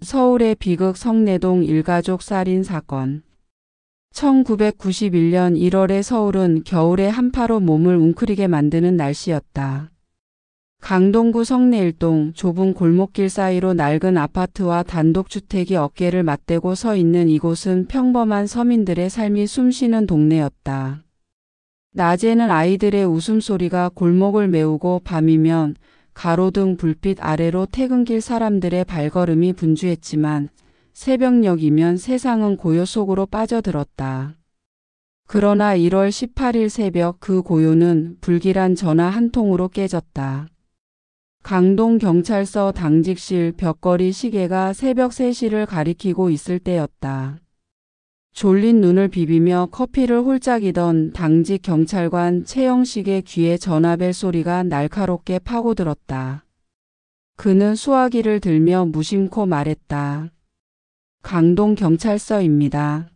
서울의 비극 성내동 일가족 살인 사건. 1991년 1월의 서울은 겨울에 한파로 몸을 웅크리게 만드는 날씨였다. 강동구 성내 일동 좁은 골목길 사이로 낡은 아파트와 단독주택이 어깨를 맞대고 서 있는 이곳은 평범한 서민들의 삶이 숨쉬는 동네였다. 낮에는 아이들의 웃음소리가 골목을 메우고 밤이면 가로등 불빛 아래로 퇴근길 사람들의 발걸음이 분주했지만 새벽녘이면 세상은 고요 속으로 빠져들었다. 그러나 1월 18일 새벽 그 고요는 불길한 전화 한 통으로 깨졌다. 강동경찰서 당직실 벽걸이 시계가 새벽 3시를 가리키고 있을 때였다. 졸린 눈을 비비며 커피를 홀짝이던 당직 경찰관 최영식의 귀에 전화벨 소리가 날카롭게 파고들었다. 그는 수화기를 들며 무심코 말했다. 강동경찰서입니다.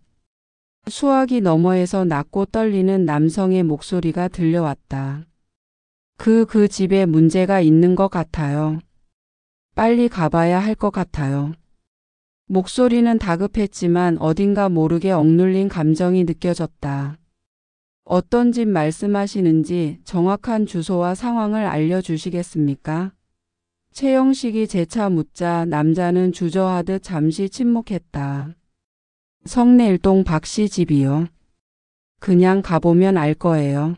수화기 너머에서 낮고 떨리는 남성의 목소리가 들려왔다. 그 집에 문제가 있는 것 같아요. 빨리 가봐야 할 것 같아요. 목소리는 다급했지만 어딘가 모르게 억눌린 감정이 느껴졌다. 어떤 집 말씀하시는지 정확한 주소와 상황을 알려주시겠습니까? 최영식이 재차 묻자 남자는 주저하듯 잠시 침묵했다. 성내 일동 박씨 집이요. 그냥 가보면 알 거예요.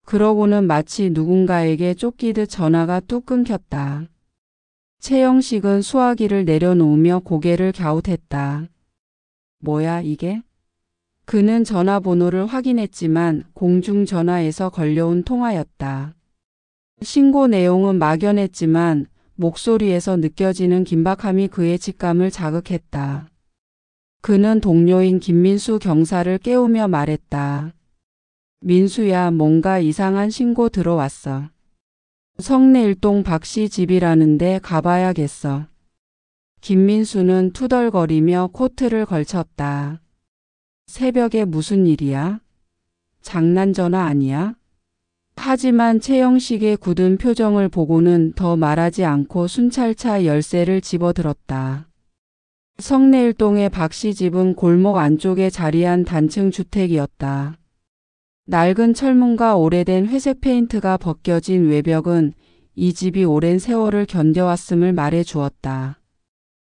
그러고는 마치 누군가에게 쫓기듯 전화가 뚝 끊겼다. 최영식은 수화기를 내려놓으며 고개를 갸웃했다. 뭐야 이게? 그는 전화번호를 확인했지만 공중전화에서 걸려온 통화였다. 신고 내용은 막연했지만 목소리에서 느껴지는 긴박함이 그의 직감을 자극했다. 그는 동료인 김민수 경사를 깨우며 말했다. 민수야, 뭔가 이상한 신고 들어왔어. 성내 일동 박씨 집이라는데 가봐야겠어. 김민수는 투덜거리며 코트를 걸쳤다. 새벽에 무슨 일이야? 장난 전화 아니야? 하지만 최영식의 굳은 표정을 보고는 더 말하지 않고 순찰차 열쇠를 집어들었다. 성내 일동의 박씨 집은 골목 안쪽에 자리한 단층 주택이었다. 낡은 철문과 오래된 회색 페인트가 벗겨진 외벽은 이 집이 오랜 세월을 견뎌왔음을 말해 주었다.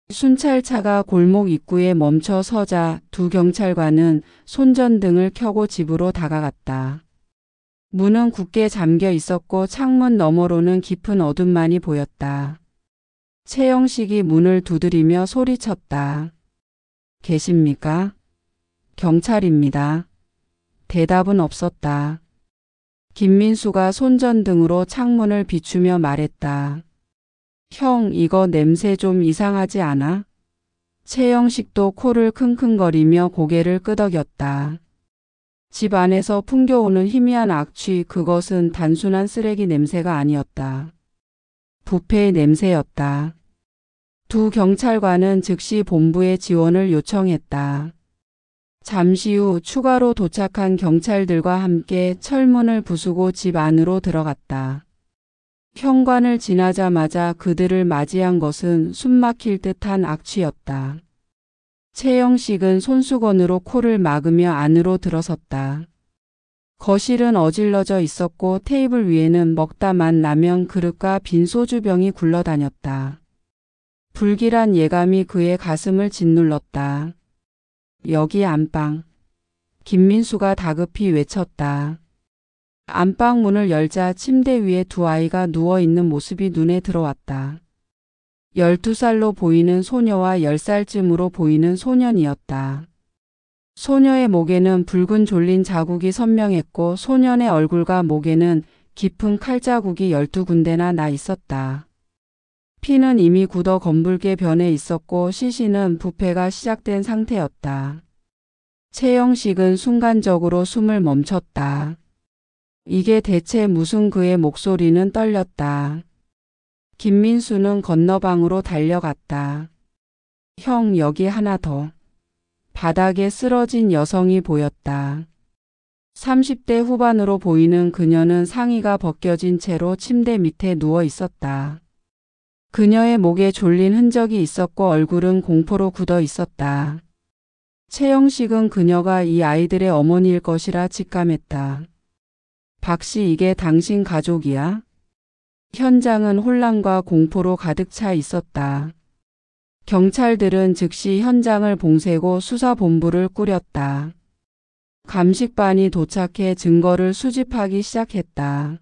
순찰차가 골목 입구에 멈춰 서자 두 경찰관은 손전등을 켜고 집으로 다가갔다. 문은 굳게 잠겨 있었고 창문 너머로는 깊은 어둠만이 보였다. 최영식이 문을 두드리며 소리쳤다. 계십니까? 경찰입니다. 대답은 없었다. 김민수가 손전등으로 창문을 비추며 말했다. 형, 이거 냄새 좀 이상하지 않아? 최영식도 코를 킁킁거리며 고개를 끄덕였다. 집 안에서 풍겨오는 희미한 악취, 그것은 단순한 쓰레기 냄새가 아니었다. 부패의 냄새였다. 두 경찰관은 즉시 본부에 지원을 요청했다. 잠시 후 추가로 도착한 경찰들과 함께 철문을 부수고 집 안으로 들어갔다. 현관을 지나자마자 그들을 맞이한 것은 숨막힐 듯한 악취였다. 최영식은 손수건으로 코를 막으며 안으로 들어섰다. 거실은 어질러져 있었고 테이블 위에는 먹다 만 라면 그릇과 빈 소주병이 굴러다녔다. 불길한 예감이 그의 가슴을 짓눌렀다. 여기 안방. 김민수가 다급히 외쳤다. 안방 문을 열자 침대 위에 두 아이가 누워있는 모습이 눈에 들어왔다. 12살로 보이는 소녀와 10살쯤으로 보이는 소년이었다. 소녀의 목에는 붉은 졸린 자국이 선명했고 소년의 얼굴과 목에는 깊은 칼자국이 12군데나 나 있었다. 피는 이미 굳어 검붉게 변해 있었고 시신은 부패가 시작된 상태였다. 최영식은 순간적으로 숨을 멈췄다. 이게 대체 무슨 그의 목소리는 떨렸다. 김민수는 건너방으로 달려갔다. 형, 여기 하나 더. 바닥에 쓰러진 여성이 보였다. 30대 후반으로 보이는 그녀는 상의가 벗겨진 채로 침대 밑에 누워 있었다. 그녀의 목에 졸린 흔적이 있었고 얼굴은 공포로 굳어 있었다. 최영식은 그녀가 이 아이들의 어머니일 것이라 직감했다. 박씨, 이게 당신 가족이야? 현장은 혼란과 공포로 가득 차 있었다. 경찰들은 즉시 현장을 봉쇄고 수사본부를 꾸렸다. 감식반이 도착해 증거를 수집하기 시작했다.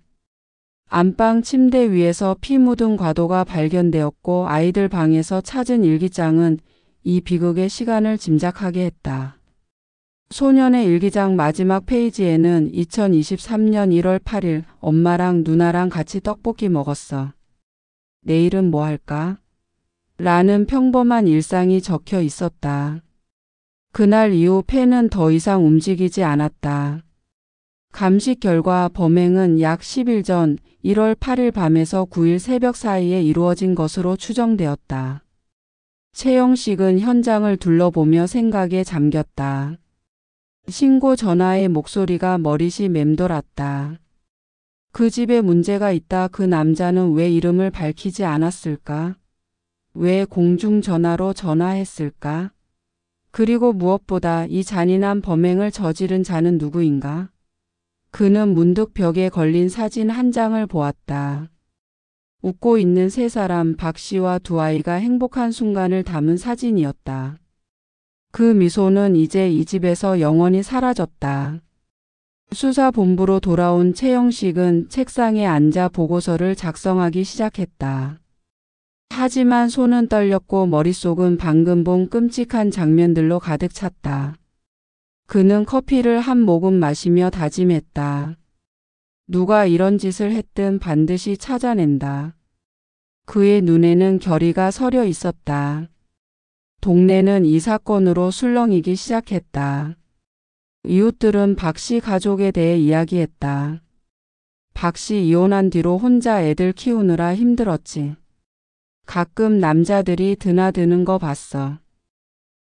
안방 침대 위에서 피 묻은 과도가 발견되었고 아이들 방에서 찾은 일기장은 이 비극의 시간을 짐작하게 했다. 소년의 일기장 마지막 페이지에는 2023년 1월 8일 엄마랑 누나랑 같이 떡볶이 먹었어. 내일은 뭐 할까? 라는 평범한 일상이 적혀 있었다. 그날 이후 펜은 더 이상 움직이지 않았다. 감식 결과 범행은 약 10일 전 1월 8일 밤에서 9일 새벽 사이에 이루어진 것으로 추정되었다. 최영식은 현장을 둘러보며 생각에 잠겼다. 신고 전화의 목소리가 머릿이 맴돌았다. 그 집에 문제가 있다. 그 남자는 왜 이름을 밝히지 않았을까? 왜 공중전화로 전화했을까? 그리고 무엇보다 이 잔인한 범행을 저지른 자는 누구인가? 그는 문득 벽에 걸린 사진 한 장을 보았다. 웃고 있는 세 사람, 박씨와 두 아이가 행복한 순간을 담은 사진이었다. 그 미소는 이제 이 집에서 영원히 사라졌다. 수사본부로 돌아온 최영식은 책상에 앉아 보고서를 작성하기 시작했다. 하지만 손은 떨렸고 머릿속은 방금 본 끔찍한 장면들로 가득 찼다. 그는 커피를 한 모금 마시며 다짐했다. 누가 이런 짓을 했든 반드시 찾아낸다. 그의 눈에는 결의가 서려 있었다. 동네는 이 사건으로 술렁이기 시작했다. 이웃들은 박씨 가족에 대해 이야기했다. 박씨 이혼한 뒤로 혼자 애들 키우느라 힘들었지. 가끔 남자들이 드나드는 거 봤어.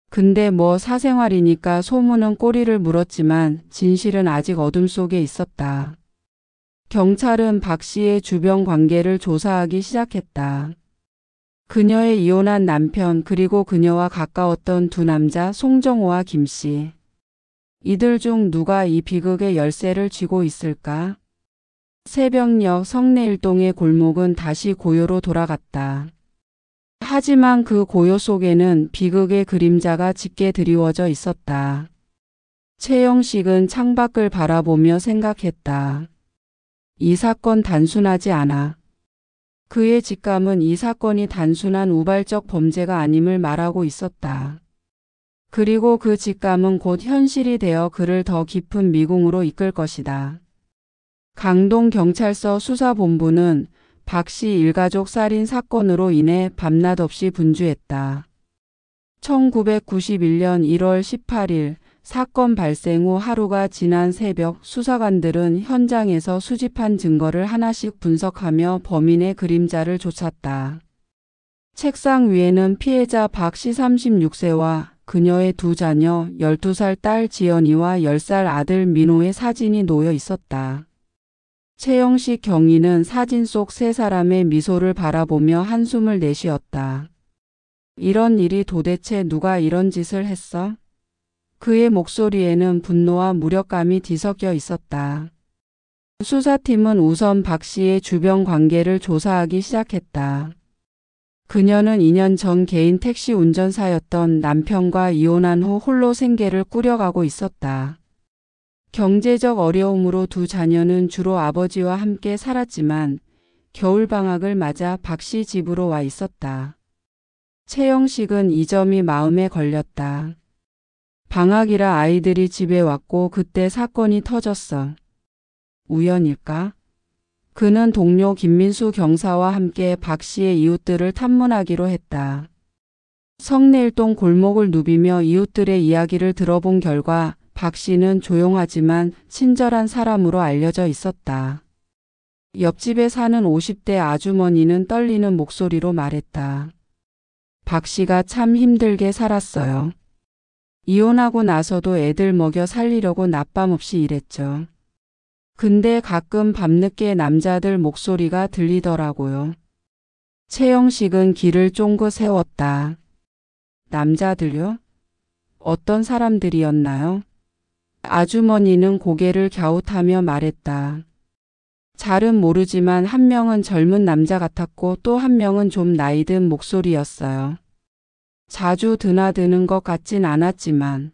근데 뭐 사생활이니까 소문은 꼬리를 물었지만 진실은 아직 어둠 속에 있었다. 경찰은 박씨의 주변 관계를 조사하기 시작했다. 그녀의 이혼한 남편 그리고 그녀와 가까웠던 두 남자 송정호와 김씨. 이들 중 누가 이 비극의 열쇠를 쥐고 있을까? 새벽녘 성내일동의 골목은 다시 고요로 돌아갔다. 하지만 그 고요 속에는 비극의 그림자가 짙게 드리워져 있었다. 최영식은 창밖을 바라보며 생각했다. 이 사건 단순하지 않아. 그의 직감은 이 사건이 단순한 우발적 범죄가 아님을 말하고 있었다. 그리고 그 직감은 곧 현실이 되어 그를 더 깊은 미궁으로 이끌 것이다. 강동경찰서 수사본부는 박씨 일가족 살인 사건으로 인해 밤낮 없이 분주했다. 1991년 1월 18일 사건 발생 후 하루가 지난 새벽 수사관들은 현장에서 수집한 증거를 하나씩 분석하며 범인의 그림자를 쫓았다. 책상 위에는 피해자 박씨 36세와 그녀의 두 자녀 12살 딸 지연이와 10살 아들 민호의 사진이 놓여 있었다. 최영식 경위는 사진 속 세 사람의 미소를 바라보며 한숨을 내쉬었다. 이런 일이 도대체 누가 이런 짓을 했어? 그의 목소리에는 분노와 무력감이 뒤섞여 있었다. 수사팀은 우선 박씨의 주변 관계를 조사하기 시작했다. 그녀는 2년 전 개인 택시 운전사였던 남편과 이혼한 후 홀로 생계를 꾸려가고 있었다. 경제적 어려움으로 두 자녀는 주로 아버지와 함께 살았지만 겨울방학을 맞아 박씨 집으로 와 있었다. 최영식은 이 점이 마음에 걸렸다. 방학이라 아이들이 집에 왔고 그때 사건이 터졌어. 우연일까? 그는 동료 김민수 경사와 함께 박씨의 이웃들을 탐문하기로 했다. 성내일동 골목을 누비며 이웃들의 이야기를 들어본 결과 박씨는 조용하지만 친절한 사람으로 알려져 있었다. 옆집에 사는 50대 아주머니는 떨리는 목소리로 말했다. 박씨가 참 힘들게 살았어요. 이혼하고 나서도 애들 먹여 살리려고 낮밤 없이 일했죠. 근데 가끔 밤늦게 남자들 목소리가 들리더라고요. 최영식은 귀를 쫑긋 세웠다. 남자들요? 어떤 사람들이었나요? 아주머니는 고개를 갸웃하며 말했다. 잘은 모르지만 한 명은 젊은 남자 같았고 또 한 명은 좀 나이 든 목소리였어요. 자주 드나드는 것 같진 않았지만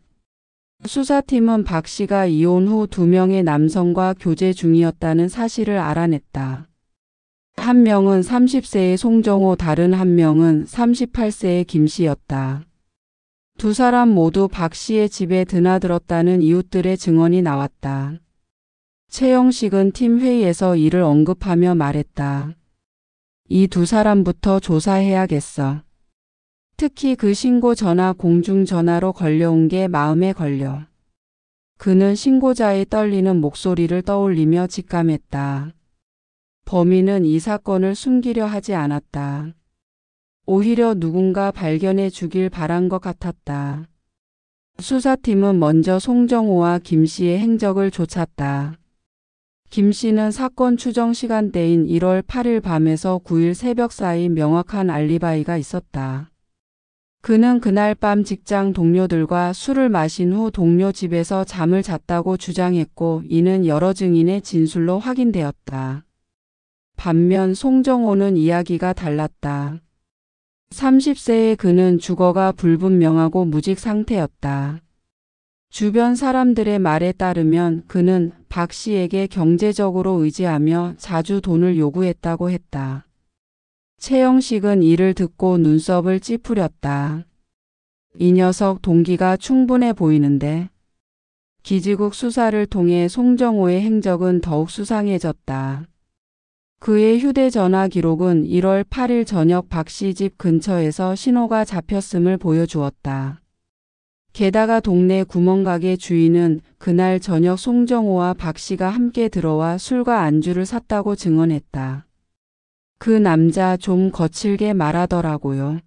수사팀은 박 씨가 이혼 후 2명의 남성과 교제 중이었다는 사실을 알아냈다. 한 명은 30세의 송정호, 다른 한 명은 38세의 김 씨였다. 두 사람 모두 박 씨의 집에 드나들었다는 이웃들의 증언이 나왔다. 최영식은 팀 회의에서 이를 언급하며 말했다. 이 두 사람부터 조사해야겠어. 특히 그 신고 전화 공중전화로 걸려온 게 마음에 걸려. 그는 신고자의 떨리는 목소리를 떠올리며 직감했다. 범인은 이 사건을 숨기려 하지 않았다. 오히려 누군가 발견해 주길 바란 것 같았다. 수사팀은 먼저 송정호와 김 씨의 행적을 쫓았다. 김 씨는 사건 추정 시간대인 1월 8일 밤에서 9일 새벽 사이 명확한 알리바이가 있었다. 그는 그날 밤 직장 동료들과 술을 마신 후 동료 집에서 잠을 잤다고 주장했고 이는 여러 증인의 진술로 확인되었다. 반면 송정호는 이야기가 달랐다. 30세의 그는 주거가 불분명하고 무직 상태였다. 주변 사람들의 말에 따르면 그는 박 씨에게 경제적으로 의지하며 자주 돈을 요구했다고 했다. 최영식은 이를 듣고 눈썹을 찌푸렸다. 이 녀석 동기가 충분해 보이는데. 기지국 수사를 통해 송정호의 행적은 더욱 수상해졌다. 그의 휴대전화 기록은 1월 8일 저녁 박 씨 집 근처에서 신호가 잡혔음을 보여주었다. 게다가 동네 구멍가게 주인은 그날 저녁 송정호와 박 씨가 함께 들어와 술과 안주를 샀다고 증언했다. 그 남자 좀 거칠게 말하더라고요.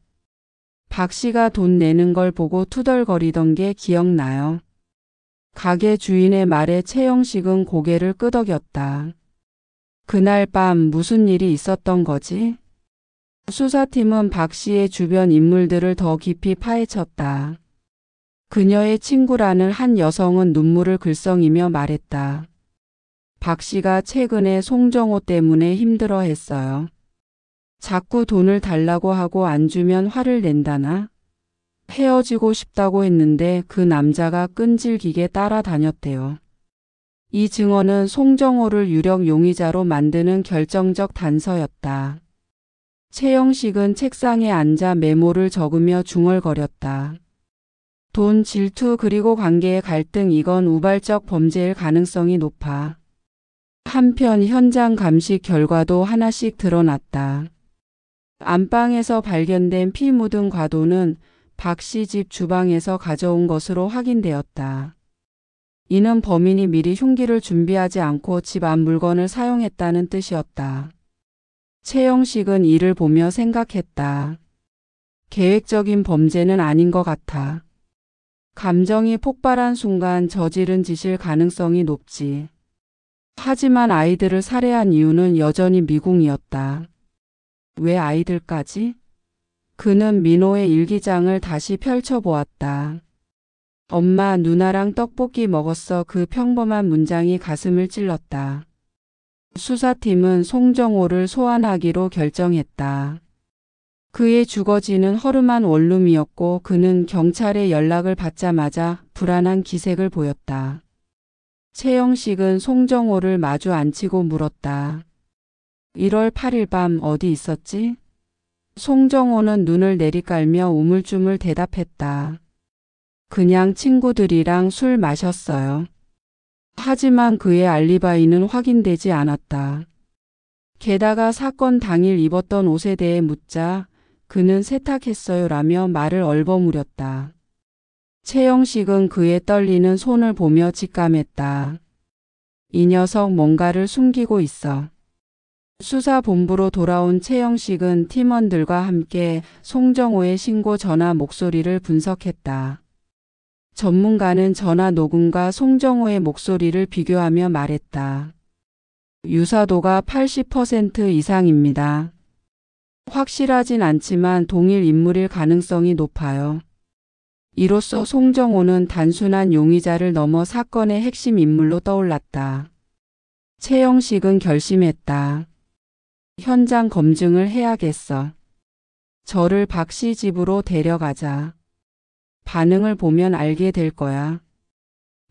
박 씨가 돈 내는 걸 보고 투덜거리던 게 기억나요. 가게 주인의 말에 최영식은 고개를 끄덕였다. 그날 밤 무슨 일이 있었던 거지? 수사팀은 박 씨의 주변 인물들을 더 깊이 파헤쳤다. 그녀의 친구라는 한 여성은 눈물을 글썽이며 말했다. 박 씨가 최근에 송정호 때문에 힘들어했어요. 자꾸 돈을 달라고 하고 안 주면 화를 낸다나? 헤어지고 싶다고 했는데 그 남자가 끈질기게 따라다녔대요. 이 증언은 송정호를 유력 용의자로 만드는 결정적 단서였다. 최영식은 책상에 앉아 메모를 적으며 중얼거렸다. 돈, 질투 그리고 관계의 갈등, 이건 우발적 범죄일 가능성이 높아. 한편 현장 감식 결과도 하나씩 드러났다. 안방에서 발견된 피 묻은 과도는 박 씨 집 주방에서 가져온 것으로 확인되었다. 이는 범인이 미리 흉기를 준비하지 않고 집 안 물건을 사용했다는 뜻이었다. 최영식은 이를 보며 생각했다. 계획적인 범죄는 아닌 것 같아. 감정이 폭발한 순간 저지른 짓일 가능성이 높지. 하지만 아이들을 살해한 이유는 여전히 미궁이었다. 왜 아이들까지? 그는 민호의 일기장을 다시 펼쳐보았다. 엄마, 누나랑 떡볶이 먹었어. 그 평범한 문장이 가슴을 찔렀다. 수사팀은 송정호를 소환하기로 결정했다. 그의 주거지는 허름한 원룸이었고 그는 경찰에 연락을 받자마자 불안한 기색을 보였다. 최영식은 송정호를 마주 앉히고 물었다. 1월 8일 밤 어디 있었지? 송정호는 눈을 내리깔며 우물쭈물 대답했다. 그냥 친구들이랑 술 마셨어요. 하지만 그의 알리바이는 확인되지 않았다. 게다가 사건 당일 입었던 옷에 대해 묻자 그는 세탁했어요 라며 말을 얼버무렸다. 최영식은 그의 떨리는 손을 보며 직감했다. 이 녀석 뭔가를 숨기고 있어. 수사본부로 돌아온 최영식은 팀원들과 함께 송정호의 신고 전화 목소리를 분석했다. 전문가는 전화 녹음과 송정호의 목소리를 비교하며 말했다. 유사도가 80% 이상입니다. 확실하진 않지만 동일 인물일 가능성이 높아요. 이로써 송정호는 단순한 용의자를 넘어 사건의 핵심 인물로 떠올랐다. 최영식은 결심했다. 현장 검증을 해야겠어. 저를 박 씨 집으로 데려가자. 반응을 보면 알게 될 거야.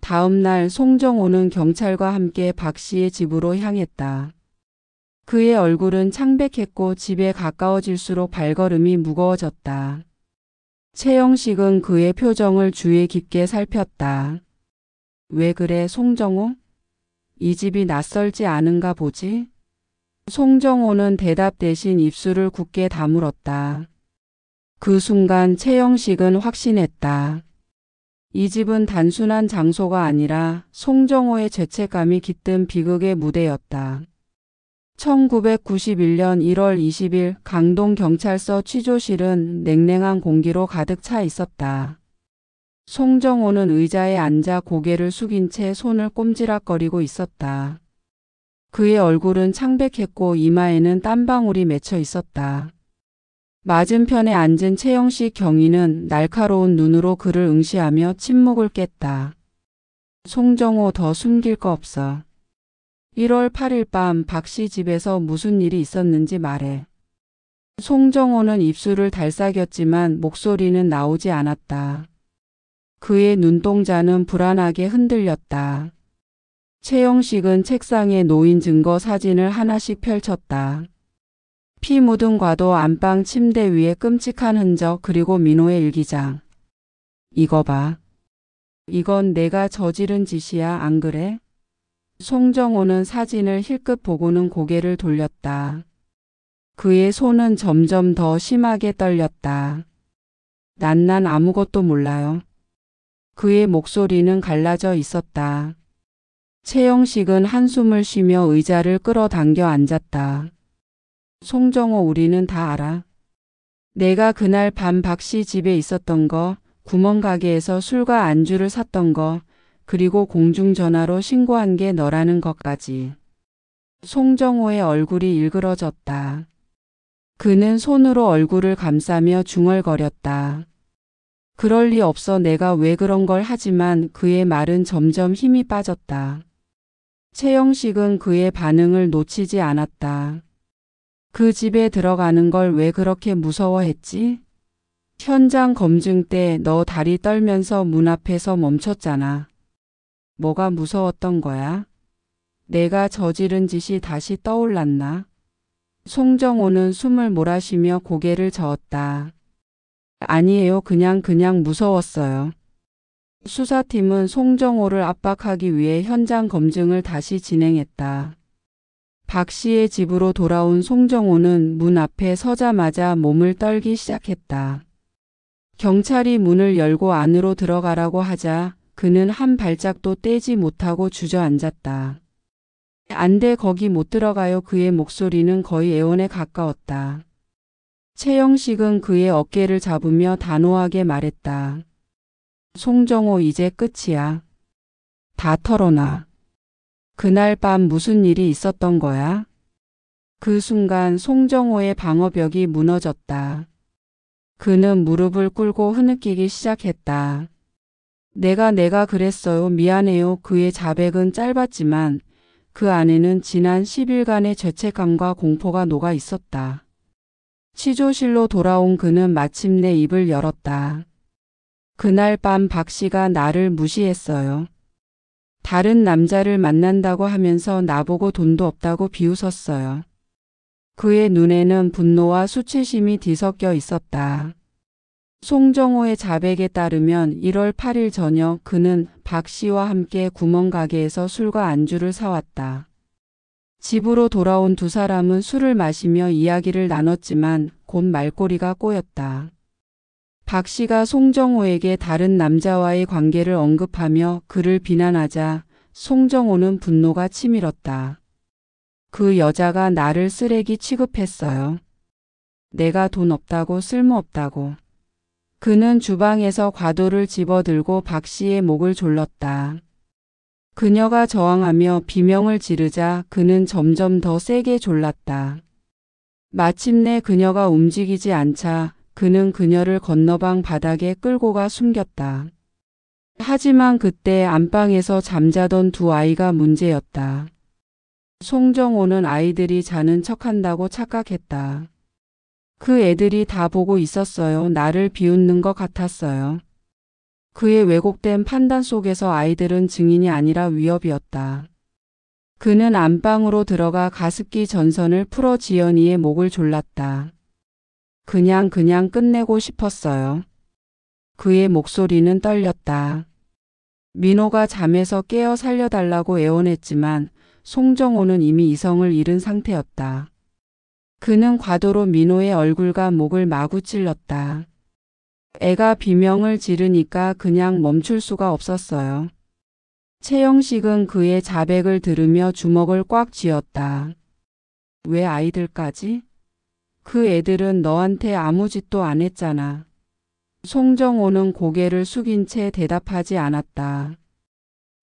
다음 날 송정호는 경찰과 함께 박 씨의 집으로 향했다. 그의 얼굴은 창백했고 집에 가까워질수록 발걸음이 무거워졌다. 최영식은 그의 표정을 주의 깊게 살폈다. 왜 그래, 송정호? 이 집이 낯설지 않은가 보지? 송정호는 대답 대신 입술을 굳게 다물었다. 그 순간 최영식은 확신했다. 이 집은 단순한 장소가 아니라 송정호의 죄책감이 깃든 비극의 무대였다. 1991년 1월 20일 강동경찰서 취조실은 냉랭한 공기로 가득 차 있었다. 송정호는 의자에 앉아 고개를 숙인 채 손을 꼼지락거리고 있었다. 그의 얼굴은 창백했고 이마에는 땀방울이 맺혀 있었다. 맞은편에 앉은 최영식 경위는 날카로운 눈으로 그를 응시하며 침묵을 깼다. 송정호, 더 숨길 거 없어. 1월 8일 밤 박 씨 집에서 무슨 일이 있었는지 말해. 송정호는 입술을 달싹였지만 목소리는 나오지 않았다. 그의 눈동자는 불안하게 흔들렸다. 최영식은 책상에 놓인 증거 사진을 하나씩 펼쳤다. 피 묻은 과도, 안방 침대 위에 끔찍한 흔적, 그리고 민호의 일기장. 이거 봐. 이건 내가 저지른 짓이야, 안 그래? 송정호는 사진을 힐끗 보고는 고개를 돌렸다. 그의 손은 점점 더 심하게 떨렸다. 난 아무것도 몰라요. 그의 목소리는 갈라져 있었다. 최영식은 한숨을 쉬며 의자를 끌어당겨 앉았다. 송정호, 우리는 다 알아. 내가 그날 밤 박 씨 집에 있었던 거, 구멍가게에서 술과 안주를 샀던 거, 그리고 공중전화로 신고한 게 너라는 것까지. 송정호의 얼굴이 일그러졌다. 그는 손으로 얼굴을 감싸며 중얼거렸다. 그럴 리 없어. 내가 왜 그런 걸 하지만 그의 말은 점점 힘이 빠졌다. 최영식은 그의 반응을 놓치지 않았다. 그 집에 들어가는 걸 왜 그렇게 무서워했지? 현장 검증 때 너 다리 떨면서 문 앞에서 멈췄잖아. 뭐가 무서웠던 거야? 내가 저지른 짓이 다시 떠올랐나? 송정호는 숨을 몰아쉬며 고개를 저었다. 아니에요. 그냥 무서웠어요. 수사팀은 송정호를 압박하기 위해 현장 검증을 다시 진행했다. 박 씨의 집으로 돌아온 송정호는 문 앞에 서자마자 몸을 떨기 시작했다. 경찰이 문을 열고 안으로 들어가라고 하자 그는 한 발짝도 떼지 못하고 주저앉았다. 안 돼, 거기 못 들어가요. 그의 목소리는 거의 애원에 가까웠다. 최영식은 그의 어깨를 잡으며 단호하게 말했다. 송정호, 이제 끝이야. 다 털어놔. 그날 밤 무슨 일이 있었던 거야? 그 순간 송정호의 방어벽이 무너졌다. 그는 무릎을 꿇고 흐느끼기 시작했다. 내가 그랬어요. 미안해요. 그의 자백은 짧았지만 그 안에는 지난 10일간의 죄책감과 공포가 녹아 있었다. 취조실로 돌아온 그는 마침내 입을 열었다. 그날 밤 박 씨가 나를 무시했어요. 다른 남자를 만난다고 하면서 나보고 돈도 없다고 비웃었어요. 그의 눈에는 분노와 수치심이 뒤섞여 있었다. 송정호의 자백에 따르면 1월 8일 저녁 그는 박 씨와 함께 구멍가게에서 술과 안주를 사왔다. 집으로 돌아온 두 사람은 술을 마시며 이야기를 나눴지만 곧 말꼬리가 꼬였다. 박 씨가 송정호에게 다른 남자와의 관계를 언급하며 그를 비난하자 송정호는 분노가 치밀었다. 그 여자가 나를 쓰레기 취급했어요. 내가 돈 없다고, 쓸모없다고. 그는 주방에서 과도를 집어들고 박 씨의 목을 졸랐다. 그녀가 저항하며 비명을 지르자 그는 점점 더 세게 졸랐다. 마침내 그녀가 움직이지 않자 그는 그녀를 건너방 바닥에 끌고 가 숨겼다. 하지만 그때 안방에서 잠자던 두 아이가 문제였다. 송정호는 아이들이 자는 척한다고 착각했다. 그 애들이 다 보고 있었어요. 나를 비웃는 것 같았어요. 그의 왜곡된 판단 속에서 아이들은 증인이 아니라 위협이었다. 그는 안방으로 들어가 가습기 전선을 풀어 지연이의 목을 졸랐다. 그냥 끝내고 싶었어요. 그의 목소리는 떨렸다. 민호가 잠에서 깨어 살려달라고 애원했지만 송정호는 이미 이성을 잃은 상태였다. 그는 과도로 민호의 얼굴과 목을 마구 찔렀다. 애가 비명을 지르니까 그냥 멈출 수가 없었어요. 최영식은 그의 자백을 들으며 주먹을 꽉 쥐었다. 왜 아이들까지? 그 애들은 너한테 아무 짓도 안 했잖아. 송정호는 고개를 숙인 채 대답하지 않았다.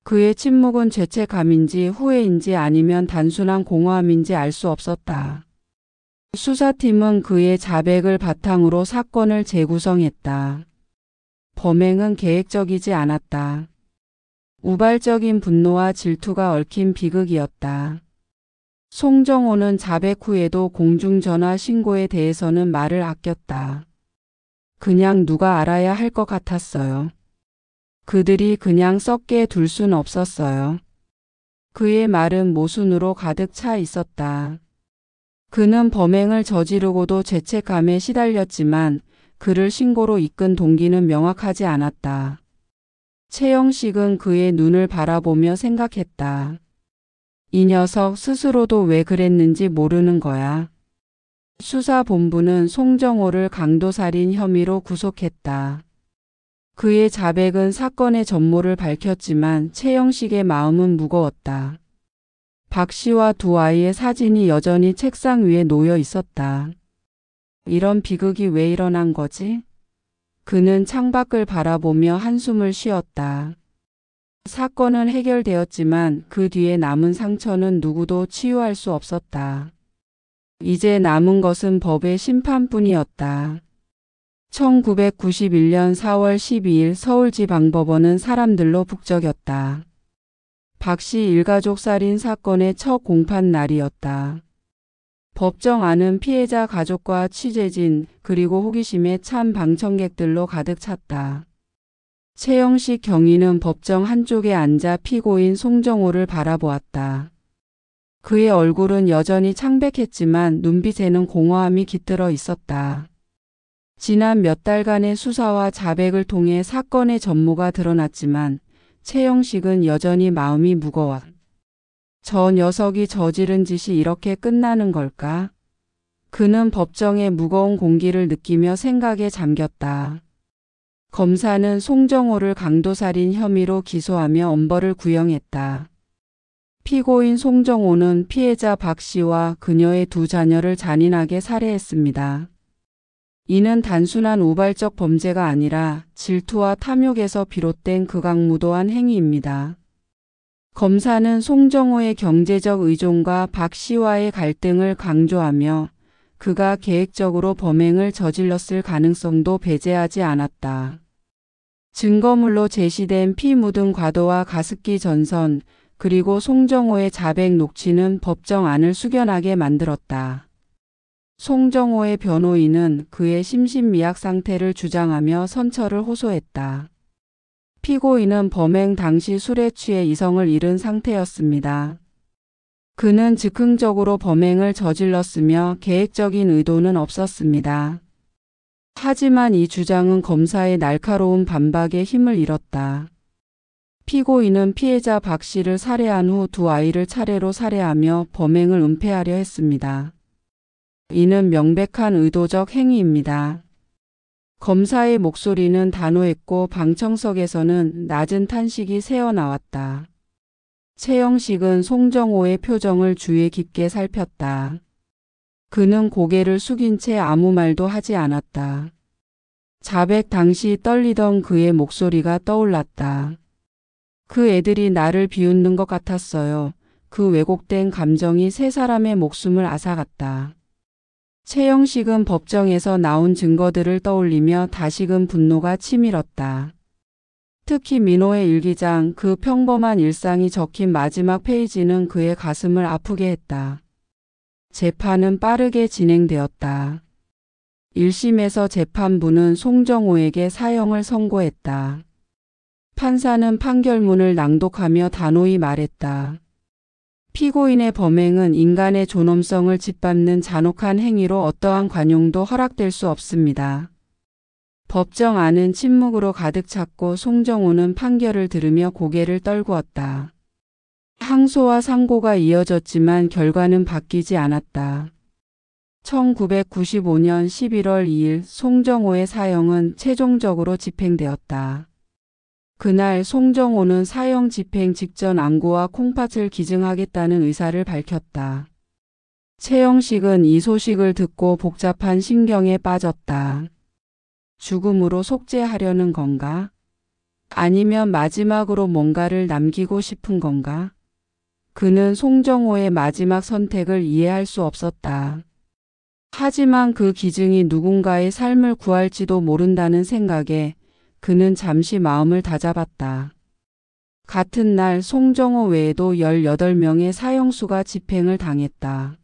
그의 침묵은 죄책감인지 후회인지 아니면 단순한 공허함인지 알 수 없었다. 수사팀은 그의 자백을 바탕으로 사건을 재구성했다. 범행은 계획적이지 않았다. 우발적인 분노와 질투가 얽힌 비극이었다. 송정호는 자백 후에도 공중전화 신고에 대해서는 말을 아꼈다. 그냥 누가 알아야 할 것 같았어요. 그들이 그냥 썩게 둘 순 없었어요. 그의 말은 모순으로 가득 차 있었다. 그는 범행을 저지르고도 죄책감에 시달렸지만 그를 신고로 이끈 동기는 명확하지 않았다. 최영식은 그의 눈을 바라보며 생각했다. 이 녀석 스스로도 왜 그랬는지 모르는 거야. 수사본부는 송정호를 강도살인 혐의로 구속했다. 그의 자백은 사건의 전모를 밝혔지만 최영식의 마음은 무거웠다. 박 씨와 두 아이의 사진이 여전히 책상 위에 놓여 있었다. 이런 비극이 왜 일어난 거지? 그는 창밖을 바라보며 한숨을 쉬었다. 사건은 해결되었지만 그 뒤에 남은 상처는 누구도 치유할 수 없었다. 이제 남은 것은 법의 심판뿐이었다. 1991년 4월 12일 서울지방법원은 사람들로 북적였다. 박 씨 일가족 살인 사건의 첫 공판 날이었다. 법정 안은 피해자 가족과 취재진 그리고 호기심에 찬 방청객들로 가득 찼다. 최영식 경위는 법정 한쪽에 앉아 피고인 송정호를 바라보았다. 그의 얼굴은 여전히 창백했지만 눈빛에는 공허함이 깃들어 있었다. 지난 몇 달간의 수사와 자백을 통해 사건의 전모가 드러났지만 최영식은 여전히 마음이 무거워. 저 녀석이 저지른 짓이 이렇게 끝나는 걸까? 그는 법정의 무거운 공기를 느끼며 생각에 잠겼다. 검사는 송정호를 강도살인 혐의로 기소하며 엄벌을 구형했다. 피고인 송정호는 피해자 박 씨와 그녀의 두 자녀를 잔인하게 살해했습니다. 이는 단순한 우발적 범죄가 아니라 질투와 탐욕에서 비롯된 극악무도한 행위입니다. 검사는 송정호의 경제적 의존과 박 씨와의 갈등을 강조하며 그가 계획적으로 범행을 저질렀을 가능성도 배제하지 않았다. 증거물로 제시된 피 묻은 과도와 가습기 전선 그리고 송정호의 자백 녹취는 법정 안을 숙연하게 만들었다. 송정호의 변호인은 그의 심신미약 상태를 주장하며 선처를 호소했다. 피고인은 범행 당시 술에 취해 이성을 잃은 상태였습니다. 그는 즉흥적으로 범행을 저질렀으며 계획적인 의도는 없었습니다. 하지만 이 주장은 검사의 날카로운 반박에 힘을 잃었다. 피고인은 피해자 박 씨를 살해한 후 두 아이를 차례로 살해하며 범행을 은폐하려 했습니다. 이는 명백한 의도적 행위입니다. 검사의 목소리는 단호했고 방청석에서는 낮은 탄식이 새어나왔다. 최영식은 송정호의 표정을 주의 깊게 살폈다. 그는 고개를 숙인 채 아무 말도 하지 않았다. 자백 당시 떨리던 그의 목소리가 떠올랐다. 그 애들이 나를 비웃는 것 같았어요. 그 왜곡된 감정이 세 사람의 목숨을 앗아갔다. 최영식은 법정에서 나온 증거들을 떠올리며 다시금 분노가 치밀었다. 특히 민호의 일기장, 그 평범한 일상이 적힌 마지막 페이지는 그의 가슴을 아프게 했다. 재판은 빠르게 진행되었다. 1심에서 재판부는 송정호에게 사형을 선고했다. 판사는 판결문을 낭독하며 단호히 말했다. 피고인의 범행은 인간의 존엄성을 짓밟는 잔혹한 행위로 어떠한 관용도 허락될 수 없습니다. 법정 안은 침묵으로 가득 찼고 송정호는 판결을 들으며 고개를 떨구었다. 항소와 상고가 이어졌지만 결과는 바뀌지 않았다. 1995년 11월 2일 송정호의 사형은 최종적으로 집행되었다. 그날 송정호는 사형 집행 직전 안구와 콩팥을 기증하겠다는 의사를 밝혔다. 최영식은 이 소식을 듣고 복잡한 심경에 빠졌다. 죽음으로 속죄하려는 건가? 아니면 마지막으로 뭔가를 남기고 싶은 건가? 그는 송정호의 마지막 선택을 이해할 수 없었다. 하지만 그 기증이 누군가의 삶을 구할지도 모른다는 생각에 그는 잠시 마음을 다잡았다. 같은 날 송정호 외에도 18명의 사형수가 집행을 당했다.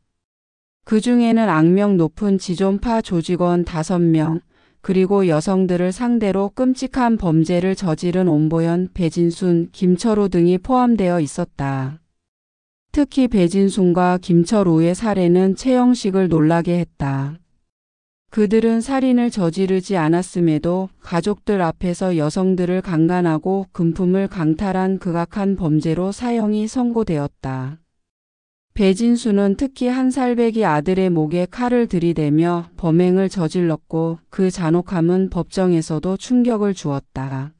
그 중에는 악명 높은 지존파 조직원 5명, 그리고 여성들을 상대로 끔찍한 범죄를 저지른 온보현, 배진순, 김철우 등이 포함되어 있었다. 특히 배진순과 김철우의 살해는 최영식을 놀라게 했다. 그들은 살인을 저지르지 않았음에도 가족들 앞에서 여성들을 강간하고 금품을 강탈한 극악한 범죄로 사형이 선고되었다. 배진수는 특히 한 살배기 아들의 목에 칼을 들이대며 범행을 저질렀고 그 잔혹함은 법정에서도 충격을 주었다.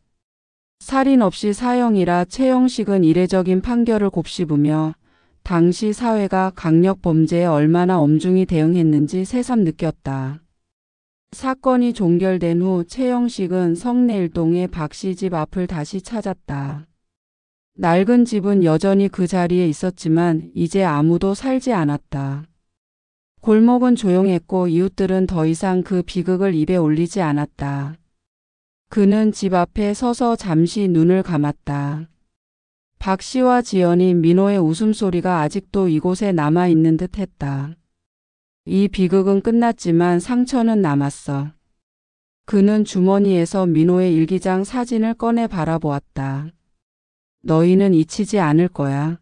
살인 없이 사형이라 최영식은 이례적인 판결을 곱씹으며 당시 사회가 강력 범죄에 얼마나 엄중히 대응했는지 새삼 느꼈다. 사건이 종결된 후 최영식은 성내일동의 박씨 집 앞을 다시 찾았다. 낡은 집은 여전히 그 자리에 있었지만 이제 아무도 살지 않았다. 골목은 조용했고 이웃들은 더 이상 그 비극을 입에 올리지 않았다. 그는 집 앞에 서서 잠시 눈을 감았다. 박씨와 지연이 민호의 웃음소리가 아직도 이곳에 남아있는 듯 했다. 이 비극은 끝났지만 상처는 남았어. 그는 주머니에서 민호의 일기장 사진을 꺼내 바라보았다. 너희는 잊히지 않을 거야.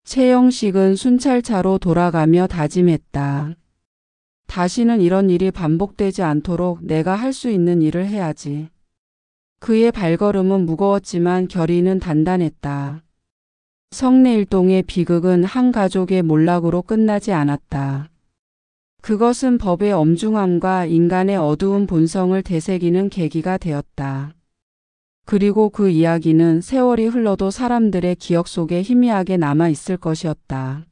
최영식은 순찰차로 돌아가며 다짐했다. 다시는 이런 일이 반복되지 않도록 내가 할 수 있는 일을 해야지. 그의 발걸음은 무거웠지만 결의는 단단했다. 성내일동의 비극은 한 가족의 몰락으로 끝나지 않았다. 그것은 법의 엄중함과 인간의 어두운 본성을 되새기는 계기가 되었다. 그리고 그 이야기는 세월이 흘러도 사람들의 기억 속에 희미하게 남아 있을 것이었다.